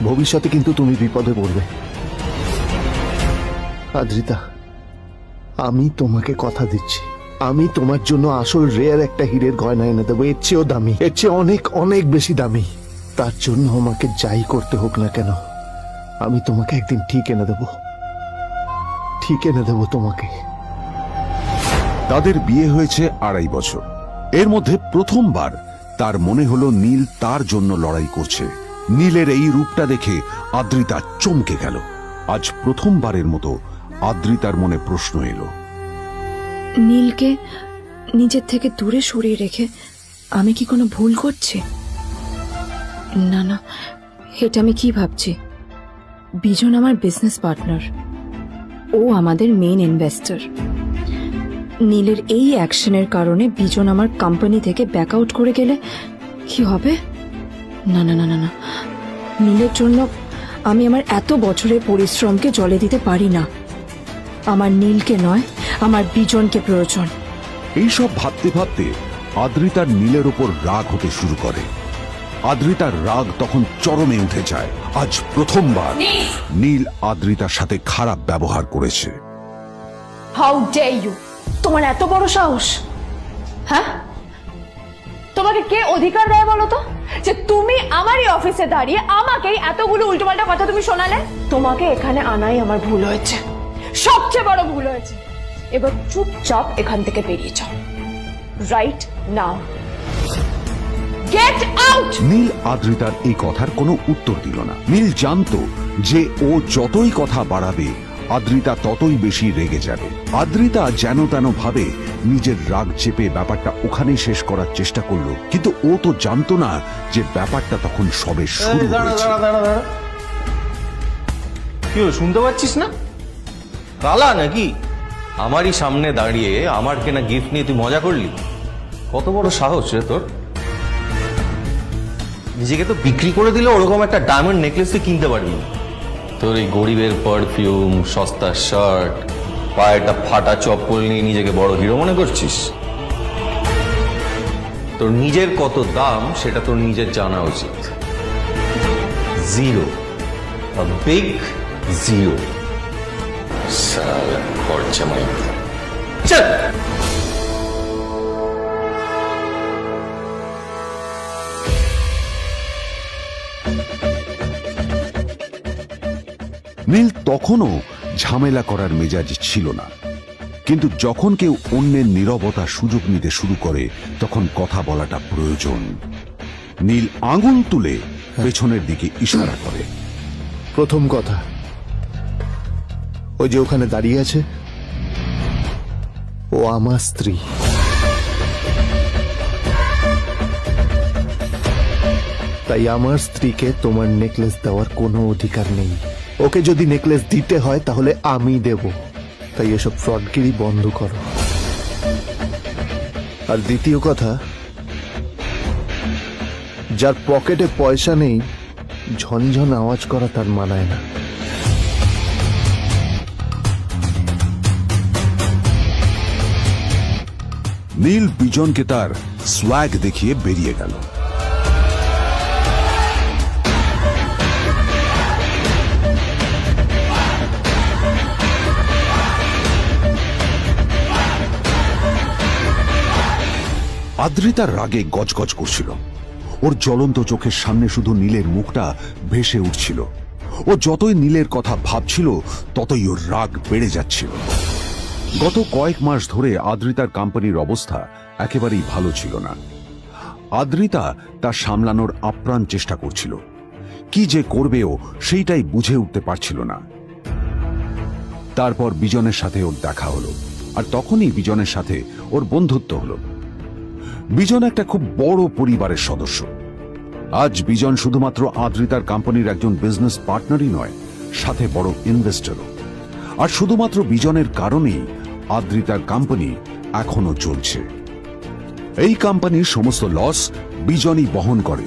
ভবিষ্যতে কিন্তু তুমি বিপদে পড়বে। আদ্রিতা, আমি তোমাকে কথা দিচ্ছি, আমি তোমার জন্য আসল রেয়ার একটা হীরের গয়না এনে দেবো, এর চেয়েও দামি, এর চেয়ে অনেক অনেক বেশি দামি। তার জন্য আমাকে যাই করতে হোক না কেন, আমি তোমাকে একদিন ঠিক এনে দেবো, ঠিক এনে দেবো তোমাকে। তাদের বিয়ে হয়েছে 2.5 বছর। এর মধ্যে প্রথমবার তার মনে হলো নীল তার জন্য লড়াই করছে। নীলের এই রূপটা দেখে আদ্রিতা চমকে গেল। আজ প্রথমবারের মতো আদ্রিতার মনে প্রশ্ন এলো, নীলকে নিজের থেকে দূরে সরিয়ে রেখে আমি কি কোনো ভুল করছি? না না, এটা আমি কি ভাবছি? বিজন আমার বিজনেস পার্টনার, ও আমাদের মেইন ইনভেস্টর। নীলের এই অ্যাকশনের কারণে বিজন আমার কোম্পানি থেকে ব্যাক আউট করে গেলে কি হবে? না না না না না, নীলের জন্য আমি আমার এত বছরের পরিশ্রমকে জলে দিতে পারি না। আমার নীলকে নয়, আমার বিজনকে প্রয়োজন। এইসব ভাবতে ভাবতে আদ্রিতার নীলের ওপর রাগ হতে শুরু করে। আদ্রিতার রাগ তখন চরমে উঠে যায়। আজ প্রথমবার নীল আদ্রিতার সাথে খারাপ ব্যবহার করেছে। How dare you! তোমার এত বড় সাহস! হ্যাঁ, তোমাকে কে অধিকার দেয় বলো তো যে তুমি আমারই অফিসে দাঁড়িয়ে আমাকেই এতগুলো উল্টোপাল্টা কথা তুমি শোনালে? তোমাকে এখানে আনাই আমার ভুল হয়েছে, সবচেয়ে বড় ভুল হয়েছে। এবার চুপচাপ এখান থেকে বেরিয়ে যাও, right now. Get out! Neel আদ্রিতার এই কথার কোনো উত্তর দিল না। নীল জানতো যে ও যতই কথা বাড়াবে আদ্রিতা ততই বেশি রেগে যাবে। আদ্রিতা যেন তেন ভাবে নিজের রাগ চেপে ব্যাপারটা ওখানেই শেষ করার চেষ্টা করলো, কিন্তু ও তো জানতো না যে ব্যাপারটা তখন সবে শুরু হয়েছে। কি হলো, শুনতে পাচ্ছিস না? কালা নাকি? আমারই সামনে দাঁড়িয়ে আমার কেনা গিফট নিয়ে তুই মজা করলি? কত বড় সাহস রে তোর! নিজেকে তো বিক্রি করে দিলে ওরকম একটা ডায়মন্ড নেকলেস তুই কিনতে পারবি। তোর এই গরিবের পারফিউম, সস্তা শার্ট, পায়ে একটা ফাটা চপ্পল নিয়ে নিজেকে বড় হিরো মনে করছিস? তোর নিজের কত দাম সেটা তোর নিজের জানা উচিত। Zero, big zero. সালা খরচা মাই চল। নীল তখনও ঝামেলা করার মেজাজ ছিল না, কিন্তু যখন কেউ অন্যের নীরবতা সুযোগ নিতে শুরু করে তখন কথা বলাটা প্রয়োজন। নীল আঙুল তুলে পেছনের দিকে ইশারা করে। প্রথম কথা, ওই যে ওখানে দাঁড়িয়ে আছে, ও আমার স্ত্রী। তাই আমার স্ত্রীকে তোমার নেকলেস দেওয়ার কোনো অধিকার নেই। ওকে যদি নেকলেস দিতে হয় তাহলে আমি দেব। তাই এসব ফ্রডগিরি বন্ধ করো। আর দ্বিতীয় কথা, যার পকেটে পয়সা নেই ঝনঝন আওয়াজ করা তার মানায় না। নীল বিজনকে তার সোয়াগ দেখিয়ে বেরিয়ে গেল। আদ্রিতার রাগে গজগজ করছিল। ওর জ্বলন্ত চোখের সামনে শুধু নীলের মুখটা ভেসে উঠছিল। ও যতই নীলের কথা ভাবছিল ততই ওর রাগ বেড়ে যাচ্ছিল। গত কয়েক মাস ধরে আদ্রিতার কোম্পানির অবস্থা একেবারেই ভালো ছিল না। আদ্রিতা তা সামলানোর আপ্রাণ চেষ্টা করছিল। কি যে করবেও সেইটাই বুঝে উঠতে পারছিল না। তারপর বিজনের সাথে ওর দেখা হলো, আর তখনই বিজনের সাথে ওর বন্ধুত্ব হলো। বিজন একটা খুব বড় পরিবারের সদস্য। আজ বিজন শুধুমাত্র আদ্রিতার কোম্পানির একজন বিজনেস পার্টনারই নয়, সাথে বড় ইনভেস্টরও। আর শুধুমাত্র বিজনের কারণেই আদ্রিতার কোম্পানি এখনো চলছে। এই কোম্পানির সমস্ত লস বিজনই বহন করে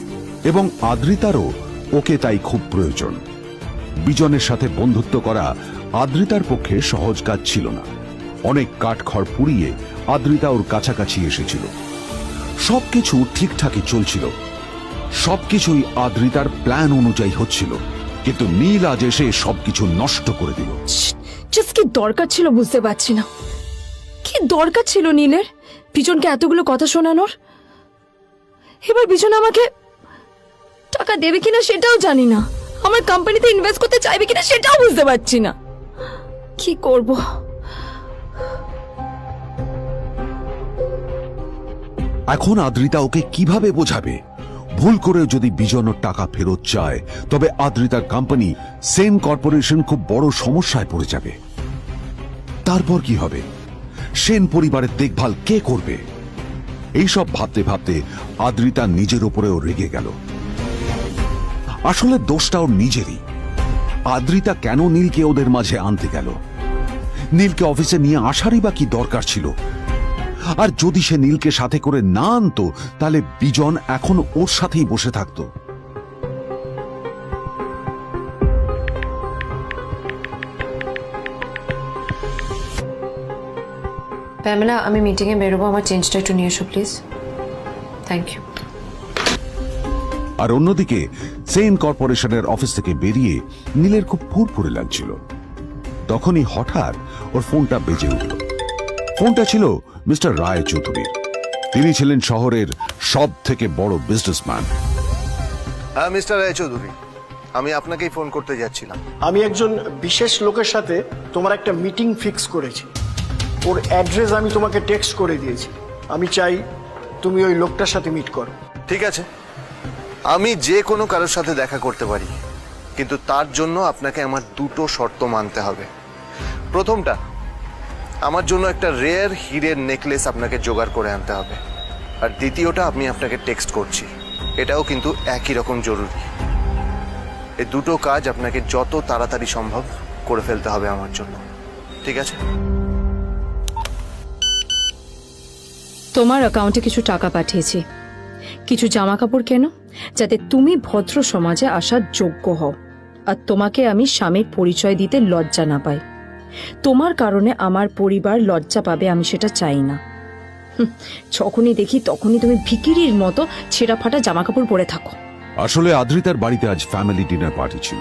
এবং আদ্রিতারও ওকে তাই খুব প্রয়োজন। বিজনের সাথে বন্ধুত্ব করা আদ্রিতার পক্ষে সহজ কাজ ছিল না। অনেক কাঠখড় পুড়িয়ে আদ্রিতা ওর কাছাকাছি এসেছিল। সবকিছু ঠিকঠাকই চলছিল, সবকিছুই আদ্রিতার প্ল্যান অনুযায়ী হচ্ছিল। কিন্তু নীল আজ এসে সবকিছু নষ্ট করে দিল। জাস্ট কি দরকার ছিল বুঝতে পারছি না। কি দরকার ছিল নীলের বিজনকে এতগুলো কথা শোনানোর? এবার বিজন আমাকে টাকা দেবে কিনা সেটাও জানি না, আমার কোম্পানিতে ইনভেস্ট করতে চাইবে কিনা সেটাও বুঝতে পারছি না। কি করব? এখন আদ্রিতা ওকে কিভাবে বোঝাবে? ভুল করে যদি বিজন ওর টাকা ফেরত চায় তবে আদ্রিতার কোম্পানি সেন কর্পোরেশন খুব বড় সমস্যায় পড়ে যাবে। তারপর কি হবে? সেন পরিবারের দেখভাল কে করবে? এইসব ভাবতে ভাবতে আদ্রিতা নিজের উপরেও রেগে গেল। আসলে দোষটা ওর নিজেরই। আদ্রিতা কেন নীলকে ওদের মাঝে আনতে গেল? নীলকে অফিসে নিয়ে আসারই বা কি দরকার ছিল? আর যদি সে নীলকে সাথে করে না আনতো তাহলে বিজন এখন ওর সাথেই বসে থাকতো। প্যামেলা, আমি মিটিংয়ে বেরোবো, আমার চেঞ্জটা একটু নিয়ে এসো প্লিজ। Thank you. আর অন্যদিকে সেন কর্পোরেশনের অফিস থেকে বেরিয়ে নীলের খুব ফুরফুরে লাগছিল। তখনই হঠাৎ ওর ফোনটা বেজে উঠল। ফোনটা ছিল মিস্টার রায় চৌধুরীর। তিনি ছিলেন শহরের সব থেকে বড় বিজনেসম্যান। হ্যাঁ মিস্টার রায়চৌধুরী, আমি আপনাকেই ফোন করতে যাচ্ছিলাম। আমি একজন বিশেষ লোকের সাথে তোমার একটা মিটিং ফিক্স করেছি। ওর অ্যাড্রেস আমি তোমাকে টেক্সট করে দিয়েছি। আমি চাই তুমি ওই লোকটার সাথে মিট করো। ঠিক আছে, আমি যে কোনো কারোর সাথে দেখা করতে পারি, কিন্তু তার জন্য আপনাকে আমার দুটো শর্ত মানতে হবে। প্রথমটা, আমার জন্য একটা রেয়ার হীরের নেকলেস আপনাকে জোগাড় করে আনতে হবে। আর দ্বিতীয়টা, আমি আপনাকে টেক্সট করছি, এটাও কিন্তু একই রকম জরুরি। এই দুটো কাজ আপনাকে যত তাড়াতাড়ি সম্ভব করে ফেলতে হবে আমার জন্য, ঠিক আছে? তোমার অ্যাকাউন্টে কিছু টাকা পাঠিয়েছি, কিছু জামা কাপড় কেন, যাতে তুমি ভদ্র সমাজে আসার যোগ্য হও আর তোমাকে আমি স্বামীর পরিচয় দিতে লজ্জা না পাই। তোমার কারণে আমার পরিবার লজ্জা পাবে, আমি সেটা চাই না। যখনই দেখি তখনই তুমি ভিখিরির মতো ছেঁড়া ফাটা জামা কাপড় পরে থাকো। আসলে আদ্রিতার বাড়িতে আজ ফ্যামিলি ডিনার পার্টি ছিল,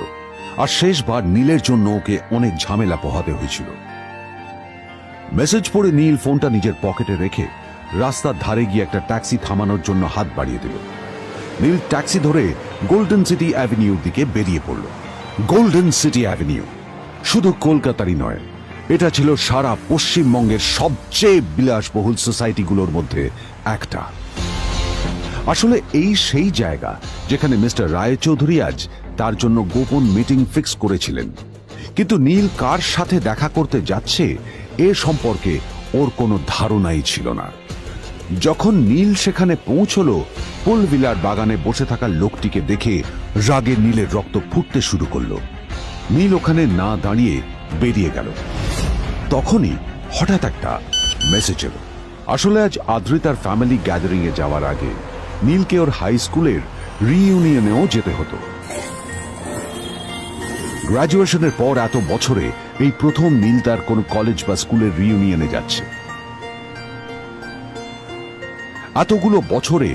আর শেষবার নীলের জন্য ওকে অনেক ঝামেলা পোহাতে হয়েছিল। মেসেজ পড়ে নীল ফোনটা নিজের পকেটে রেখে রাস্তার ধারে গিয়ে একটা ট্যাক্সি থামানোর জন্য হাত বাড়িয়ে দিল। নীল ট্যাক্সি ধরে গোল্ডেন সিটি অ্যাভিনিউর দিকে বেরিয়ে পড়ল। গোল্ডেন সিটি অ্যাভিনিউ শুধু কলকাতারই নয়, এটা ছিল সারা পশ্চিমবঙ্গের সবচেয়ে বিলাসবহুল সোসাইটিগুলোর মধ্যে একটা। আসলে এই সেই জায়গা যেখানে মিস্টার রায়চৌধুরী আজ তার জন্য গোপন মিটিং ফিক্স করেছিলেন। কিন্তু নীল কার সাথে দেখা করতে যাচ্ছে এ সম্পর্কে ওর কোনো ধারণাই ছিল না। যখন নীল সেখানে পৌঁছলো, পুলভিলার বাগানে বসে থাকা লোকটিকে দেখে রাগে নীলের রক্ত ফুটতে শুরু করলো। নীল ওখানে না দাঁড়িয়ে বেরিয়ে গেল। তখনই হঠাৎ একটা মেসেজ এলো। আসলে আজ আদ্রিতার ফ্যামিলি গ্যাদারিং এ যাওয়ার আগে নীলকে ওর হাই স্কুলের রিইউনিয়নেও যেতে হতো। গ্র্যাজুয়েশনের পর এত বছরে এই প্রথম নীল তার কোন কলেজ বা স্কুলের রিইউনিয়নে যাচ্ছে। এতগুলো বছরে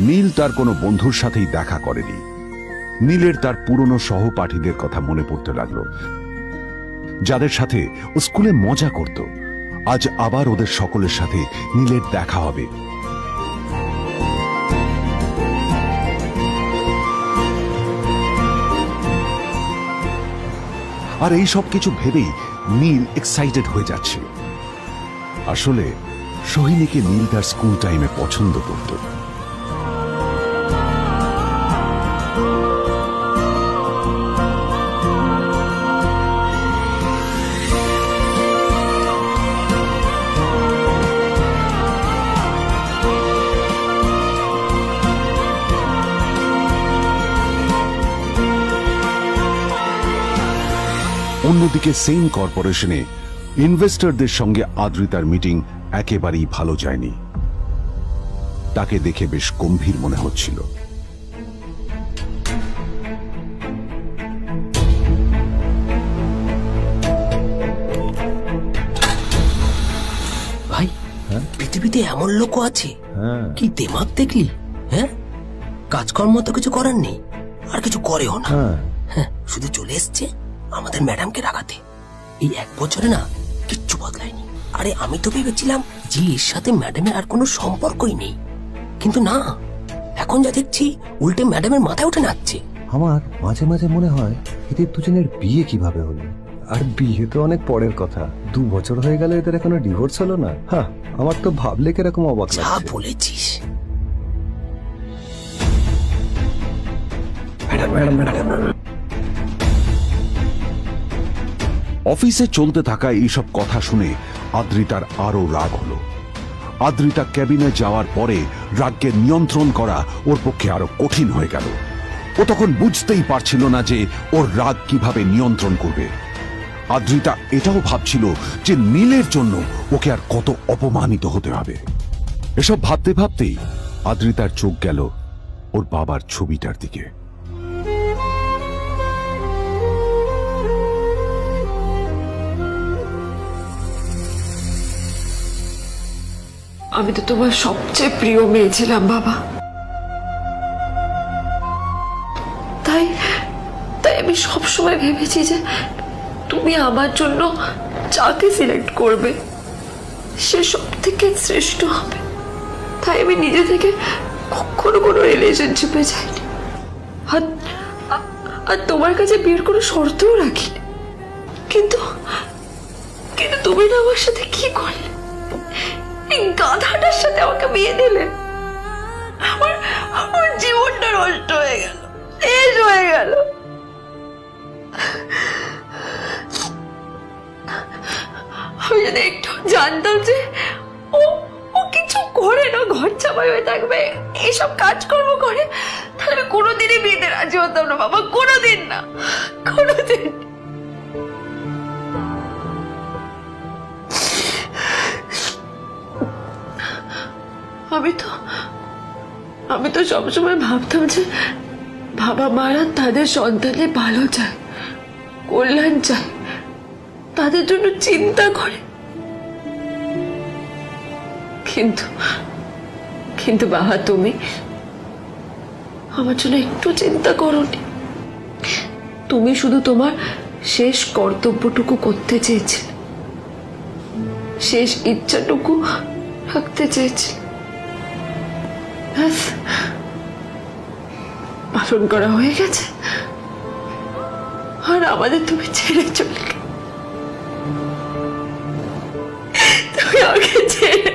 নীল তার কোনো বন্ধুর সাথেই দেখা করেনি। নীলের তার পুরনো সহপাঠীদের কথা মনে পড়তে লাগলো, যাদের সাথে ও স্কুলে মজা করত। আজ আবার ওদের সকলের সাথে নীলের দেখা হবে। আর এই সব কিছু ভেবেই নীল এক্সাইটেড হয়ে যাচ্ছিল। আসলে সোহিনীকে নীল তার স্কুল টাইমে পছন্দ করত। অন্যদিকে সেন কর্পোরেশনে ইনভেস্টরদের সঙ্গে আদ্রিতার মিটিং একেবারেই ভালো যায়নি। তাকে দেখে বেশ গম্ভীর মনে হচ্ছিল। ভাই, পৃথিবীতে এমন লোকও আছে, কি দেমাগ দেখলি? হ্যাঁ, কাজকর্ম তো কিছু করার নেই, আর কিছু করেও না। হ্যাঁ, শুধু চলে এসছে আমাদের ম্যাডামকে রাখাতে। এই 1 বছরে না কিচ্ছু বদলায়নি। আরে আমি তো ভেবেছিলাম যে এর সাথে ম্যাডামের আর কোনো সম্পর্কই নেই, কিন্তু না, এখন যা দেখছি উল্টে ম্যাডামের মাথায় উঠে নাচছে। আমার মাঝে মাঝে মনে হয় এদের দুজনের বিয়ে কিভাবে হলো। আর বিয়ে তো অনেক পরের কথা, 2 বছর হয়ে গেল এদের এখনো ডিভোর্স হলো না। হ্যাঁ, আমার তো ভাবলে কিরকম অবাক যা লাগছে। বলেছিস। অফিসে চলতে থাকা এইসব কথা শুনে আদ্রিতার আরো রাগ হলো। আদ্রিতা ক্যাবিনে যাওয়ার পরে রাগকে নিয়ন্ত্রণ করা ওর পক্ষে আরো কঠিন হয়ে গেল। ও তখন বুঝতেই পারছিল না যে ওর রাগ কিভাবে নিয়ন্ত্রণ করবে। আদ্রিতা এটাও ভাবছিল যে নীলের জন্য ওকে আর কত অপমানিত হতে হবে। এসব ভাবতে ভাবতেই আদ্রিতার চোখ গেল ওর বাবার ছবিটার দিকে। আমি তো তোমার সবচেয়ে প্রিয় মেয়ে ছিলাম বাবা। তাই তাই আমি সবসময় ভেবেছি যে তুমি আমার জন্য যাকে সিলেক্ট করবে সে সব থেকে শ্রেষ্ঠ হবে। তাই আমি নিজে থেকে কখনো কোনো রিলেশনশিপে যাইনি, আর তোমার কাছে বিয়ের কোনো শর্তও রাখিনি। কিন্তু কিন্তু তুমি না আমার সাথে কি করলে? এই গাধাটার সাথে আমাকে বিয়ে দিলে। আমার আমার জীবনটা নষ্ট হয়ে গেল, শেষ হয়ে গেল। আমি যদি একটু জানতাম যে ও ও কিছু করে না, ঘর চাপাই হয়ে থাকবে, এইসব কাজকর্ম করে, তাহলে আমি কোনোদিনই বিয়েতে রাজি হতাম না বাবা, কোনোদিন না, কোনোদিন। আমি তো সবসময় ভাবতাম যে বাবা মারা তাদের সন্তানের ভালো চায়, কল্যাণ চায়, তাদের জন্য চিন্তা করে। কিন্তু কিন্তু বাবা, তুমি আমার জন্য একটু চিন্তা করোনি। তুমি শুধু তোমার শেষ কর্তব্যটুকু করতে চেয়েছিলে, শেষ ইচ্ছাটুকু রাখতে চেয়েছিলে। পালন করা হয়ে গেছে, আর আমাদের তুমি ছেড়ে চলে গেলে। তুমি আমাকে ছেড়ে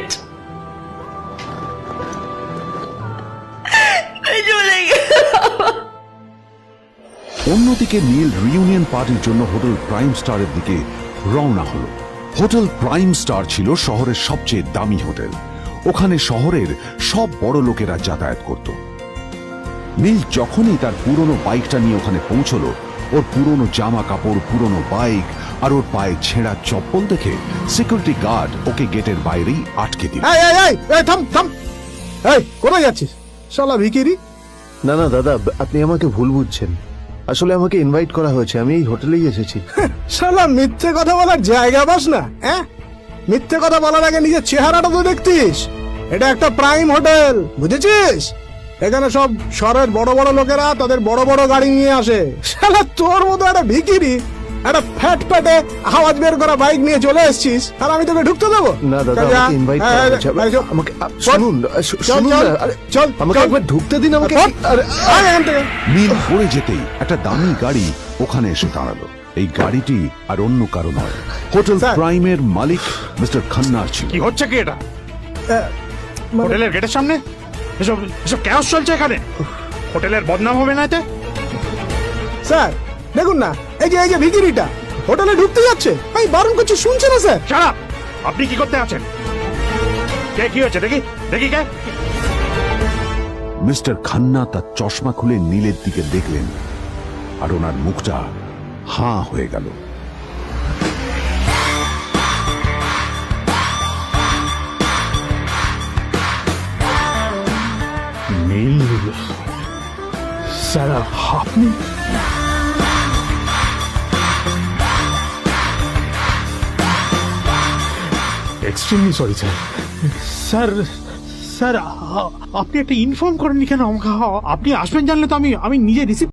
চলে গেলে। অন্যদিকে নীল রিউনিয়ন পার্টির জন্য হোটেল প্রাইম স্টারের দিকে রওনা হলো। হোটেল প্রাইম স্টার ছিল শহরের সবচেয়ে দামি হোটেল। ওখানে শহরের সব বড় লোকেরা যাতায়াত করত। নীল যখনই তার পুরনো বাইকটা নিয়ে ওখানে পৌঁছলো, ওর পুরনো জামা কাপড়, পুরনো বাইক আর ওর পায়ে ছেঁড়া চপ্পল দেখে সিকিউরিটি গার্ড ওকে গেটের বাইরেই আটকে দিল। থাম থাম, এই কোথায় যাচ্ছিস শালা ভিখিরি? না না দাদা, আপনি আমাকে ভুল বুঝছেন। আসলে আমাকে ইনভাইট করা হয়েছে, আমি এই হোটেলেই এসেছি। শালা মিথ্যে কথা বলার জায়গা পাস না? হ্যাঁ, মিথ্যে কথা বলার আগে নিজের চেহারাটা তো দেখতিস। এটা একটা প্রাইম হোটেল, বুঝেছিস? এখানে সব শহরের বড় বড় লোকেরা তাদের বড় বড় গাড়ি নিয়ে আসে। শালা তোর মতো একটা ভিখিরি একটা ফ্যাট প্যাটে আওয়াজ বের করা বাইক নিয়ে চলে এসেছিস, আর আমি তোকে ঢুকতে দেবো না দাদা, আমাকে ইনভাইট করা হয়েছে। আমাকে শুনুন শুনুন, আরে চল আমাকে একবার ঢুকতে দিন আমাকে। নীল পড়ে যেতেই একটা দামি গাড়ি ওখানে এসে দাঁড়ালো। এই গাড়িটি আর অন্য কারো নয়, হোটেল প্রাইমের মালিক মিস্টার খান্নার ছিল। কি হচ্ছে কি এটা? হোটেলের গেটের সামনে এসব এসব ক্যাশ চলছে এখানে। হোটেলের বদনাম হবে না এতে? স্যার দেখুন না, এই যে ভিখিরিটা হোটেলে ঢুকতে যাচ্ছে, আমি বারণ করছি, শুনছে না স্যার? শালা, আপনি কি করতে আছেন? কে, কি হয়েছে দেখি দেখি কে? মিস্টার খান্না তার চশমা খুলে নীলের দিকে দেখলেন, আর ওনার মুখটা হাঁ হয়ে গেল। নীল স্যার, আপনি? Extremely sorry sir. Sir sir, আপনি একটা ইনফর্ম করেননি কেন আমাকে? আপনি আসবেন জানলে তো আমি নিজে রিসিভ